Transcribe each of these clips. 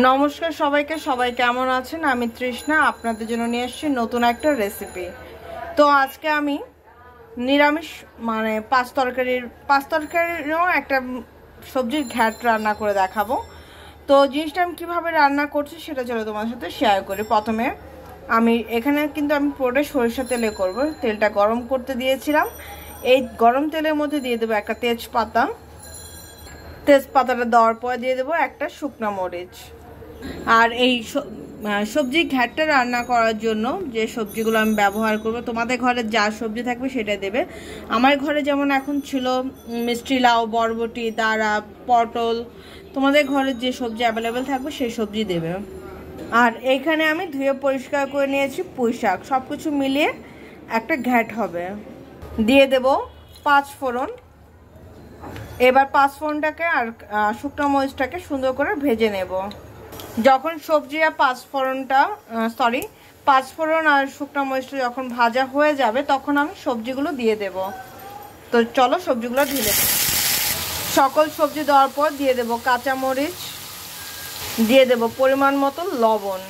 নমস্কার সবাইকে, সবাই কেমন আছেন? আমি তৃষ্ণা আপনাদের জন্য নিয়ে এসেছি নতুন একটা রেসিপি। তো আজকে আমি নিরামিষ মানে পাঁচ তরকারিরও একটা সবজির ঘ্যাট রান্না করে দেখাবো। তো জিনিসটা আমি কীভাবে রান্না করছি সেটা চলো তোমার সাথে শেয়ার করি। প্রথমে আমি পুরোটাই সরিষা তেলে করব। তেলটা গরম করতে দিয়েছিলাম। এই গরম তেলের মধ্যে দিয়ে দেবো একটা তেজপাতাটা দেওয়ার পরে দিয়ে দেবো একটা শুকনো মরিচ। আর এই সবজি ঘ্যাটটা রান্না করার জন্য যে সবজিগুলো আমি ব্যবহার করব, তোমাদের ঘরে যা সবজি থাকবে সেটা দেবে। আমার ঘরে যেমন এখন ছিল মিষ্টি লাউ, বরবটি, দাঁড়া, পটল, তোমাদের ঘরে যে সবজি অ্যাভেলেবেল থাকবে সেই সবজি দেবে। আর এইখানে আমি ধুয়ে পরিষ্কার করে নিয়েছি পুঁই শাক। সব কিছু মিলিয়ে একটা ঘ্যাট হবে। দিয়ে দেব 5 ফোড়ন। এবার 5 ফোড়নটাকে আর শুকনো মরিচটাকে সুন্দর করে ভেজে নেব। যখন সবজি আর 5 ফোড়ন আর শুকনো মরিচটা যখন ভাজা হয়ে যাবে তখন আমি সবজিগুলো দিয়ে দেব। তো চলো সবজিগুলো ঢেলে দিই। সকল সবজি দেওয়ার পর দিয়ে দেব কাঁচা মরিচ, দিয়ে দেব পরিমাণ মতো লবণ,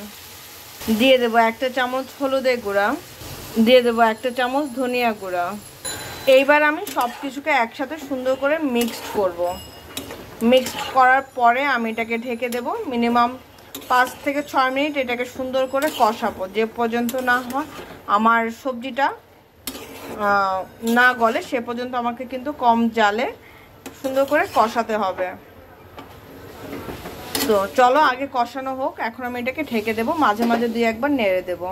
দিয়ে দেব 1 চামচ হলুদের গুঁড়া, দিয়ে দেব 1 চামচ ধনিয়া গুঁড়া। এইবার আমি সব কিছুকে একসাথে সুন্দর করে মিক্সড করব। মিক্সড করার পরে আমি এটাকে ঢেকে দেব। মিনিমাম 5 থেকে 6 মিনিট এটাকে সুন্দর করে কষাবো। যে পর্যন্ত না হয় আমার সবজিটা না গলে সে পর্যন্ত আমাকে কিন্তু কম জালে সুন্দর করে কষাতে হবে। তো চলো আগে কষানো হোক। এখন আমি এটাকে ঢেকে দেব, মাঝে মাঝে 2-1 বার নেড়ে দেব।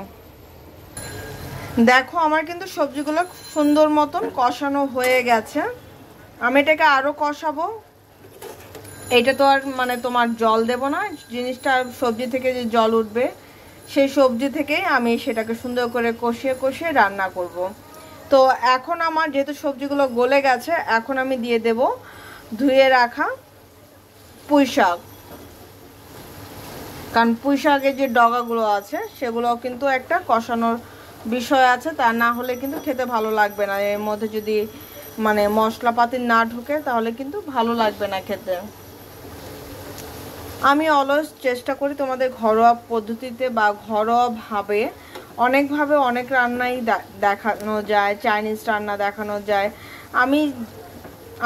দেখো আমার কিন্তু সবজিগুলো সুন্দর মতন কষানো হয়ে গেছে। আমি এটাকে আরও কষাবো। এটা তো আর তোমার জল দেব না, জিনিসটা সবজি থেকে যে জল উঠবে সেই সবজি থেকেই আমি সেটাকে সুন্দর করে কষিয়ে কষিয়ে রান্না করব। তো এখন আমার যেহেতু সবজিগুলো গলে গেছে, এখন আমি দিয়ে দেব ধুয়ে রাখা পুঁই শাক। কারণ পুঁই শাকের যে ডগাগুলো আছে সেগুলো কিন্তু একটা কষানোর বিষয় আছে, তা না হলে কিন্তু খেতে ভালো লাগবে না। এর মধ্যে যদি মশলাপাতি না ঢোকে তাহলে কিন্তু ভালো লাগবে না খেতে। আমি অলওয়েজ চেষ্টা করি তোমাদের ঘরোয়া পদ্ধতিতে বা ঘরোয়াভাবে অনেকভাবে অনেক রান্নাই দেখানো যায়, চাইনিজ রান্না দেখানো যায়।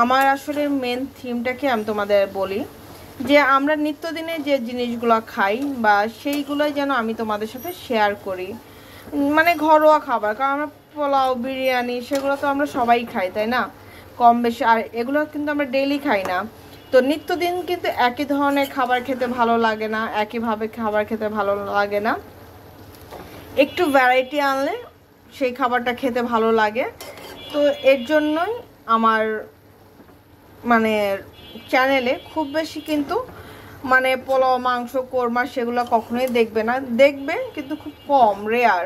আমার আসলে মেন থিমটাকে আমি তোমাদের বলি যে আমরা নিত্যদিনে যে জিনিসগুলো খাই বা সেইগুলোই যেন আমি তোমাদের সাথে শেয়ার করি। ঘরোয়া খাবার, কারণ আমরা পোলাও, বিরিয়ানি সেগুলো তো আমরা সবাই খাই, তাই না, কম বেশি। আর এগুলো কিন্তু আমরা ডেইলি খাই না। তো নিত্যদিন কিন্তু একই ধরনের খাবার খেতে ভালো লাগে না, একইভাবে খাবার খেতে ভালো লাগে না। একটু ভ্যারাইটি আনলে সেই খাবারটা খেতে ভালো লাগে। তো এর জন্যই আমার চ্যানেলে খুব বেশি কিন্তু পোলাও, মাংস, কোরমা সেগুলো কখনোই দেখবে না। দেখবে কিন্তু খুব কম, রেয়ার।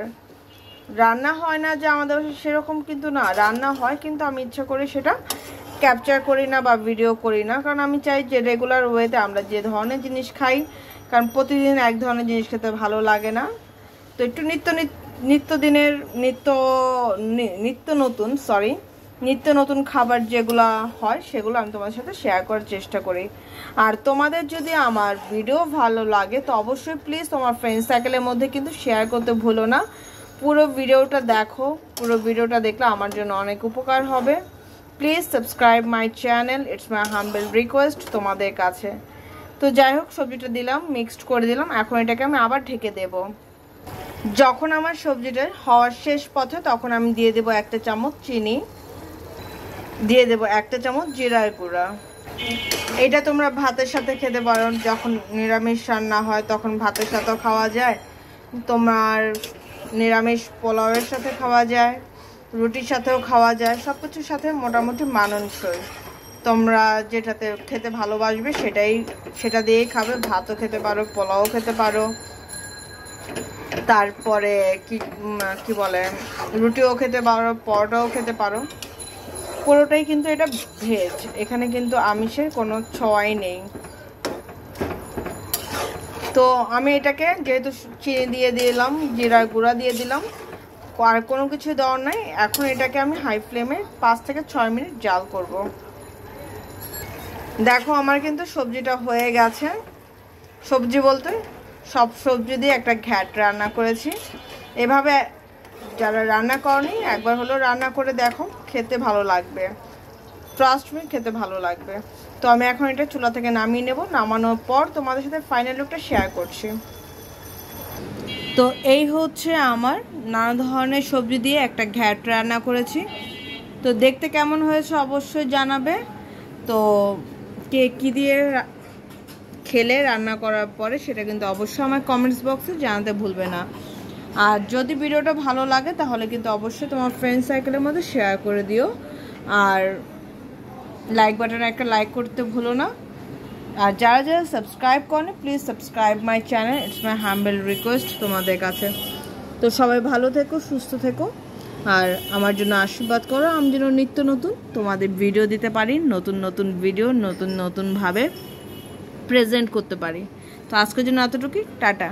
রান্না হয় না যে আমাদের সেরকম কিন্তু না, রান্না হয়, কিন্তু আমি ইচ্ছা করে সেটা ক্যাপচার করি না বা ভিডিও করি না। কারণ আমি চাই যে রেগুলার ওয়েতে আমরা যে ধরনের জিনিস খাই, কারণ প্রতিদিন এক ধরনের জিনিস খেতে ভালো লাগে না। তো একটু নিত্য নতুন খাবার যেগুলো হয় সেগুলো আমি তোমাদের সাথে শেয়ার করার চেষ্টা করি। আর তোমাদের যদি আমার ভিডিও ভালো লাগে তো অবশ্যই প্লিজ তোমার ফ্রেন্ড সার্কেলের মধ্যে কিন্তু শেয়ার করতে ভুলো না। পুরো ভিডিওটা দেখো, পুরো ভিডিওটা দেখলে আমার জন্য অনেক উপকার হবে। Please subscribe my channel, it's my humble request তোমাদের কাছে। তো যাই হোক, সবজিটা দিলাম, মিক্সড করে দিলাম। এখন এটাকে আমি আবার ঢেকে দেব। যখন আমার সবজিটা হওয়ার শেষ পথে তখন আমি দিয়ে দেব 1 চামচ চিনি, দিয়ে দেব 1 চামচ জিরার গুঁড়া। এটা তোমরা ভাতের সাথে খেতে পারো, যখন নিরামিষ রান্না হয় তখন ভাতের সাথেও খাওয়া যায়, তোমার নিরামিষ পোলাওয়ের সাথে খাওয়া যায়, রুটির সাথেও খাওয়া যায়, সব কিছুর সাথে মোটামুটি মানানসই। তোমরা যেটাতে খেতে ভালোবাসবে সেটা দিয়েই খাবে। ভাতও খেতে পারো, পোলাও খেতে পারো, তারপরে কি বলে রুটিও খেতে পারো, পরোটাও খেতে পারো। পুরোটাই কিন্তু এটা ভেজ, এখানে কিন্তু আমিষের কোনো ছোঁয়াই নেই। তো আমি এটাকে যেহেতু চিনি দিয়ে দিলাম, জিরার গুঁড়া দিয়ে দিলাম, আর কোনো কিছু দেওয়ার নাই। এখন এটাকে আমি হাই ফ্লেমে 5 থেকে 6 মিনিট জাল করব। দেখো আমার কিন্তু সবজিটা হয়ে গেছে। সবজি বলতে সব সবজি দিয়ে একটা ঘ্যাট রান্না করেছি। এভাবে যারা রান্না করনি একবার হলেও রান্না করে দেখো, খেতে ভালো লাগবে, ট্রাস্ট মি খেতে ভালো লাগবে। তো আমি এখন এটা চুলা থেকে নামিয়ে নেব, নামানোর পর তোমাদের সাথে ফাইনাল লুকটা শেয়ার করছি। তো এই হচ্ছে আমার নানা ধরনের সবজি দিয়ে একটা ঘ্যাট রান্না করেছি। তো দেখতে কেমন হয়েছে অবশ্যই জানাবে। তো কে কী দিয়ে খেলে রান্না করার পরে সেটা কিন্তু অবশ্যই আমার কমেন্টস বক্সে জানাতে ভুলবে না। আর যদি ভিডিওটা ভালো লাগে তাহলে কিন্তু অবশ্যই তোমার ফ্রেন্ড সার্কেলের মধ্যে শেয়ার করে দিও। আর লাইক বাটনে একটা লাইক করতে ভুলো না। আর যারা যারা সাবস্ক্রাইব করেন please subscribe my channel, it's my humble request তোমাদের কাছে। তো সবাই ভালো থেকো, সুস্থ থেকো, আর আমার জন্য আশীর্বাদ করো আমি যেন নিত্য নতুন তোমাদের ভিডিও দিতে পারি, নতুন নতুন ভিডিও নতুনভাবে প্রেজেন্ট করতে পারি। তো আজকের জন্য এতটুকুই, টাটা।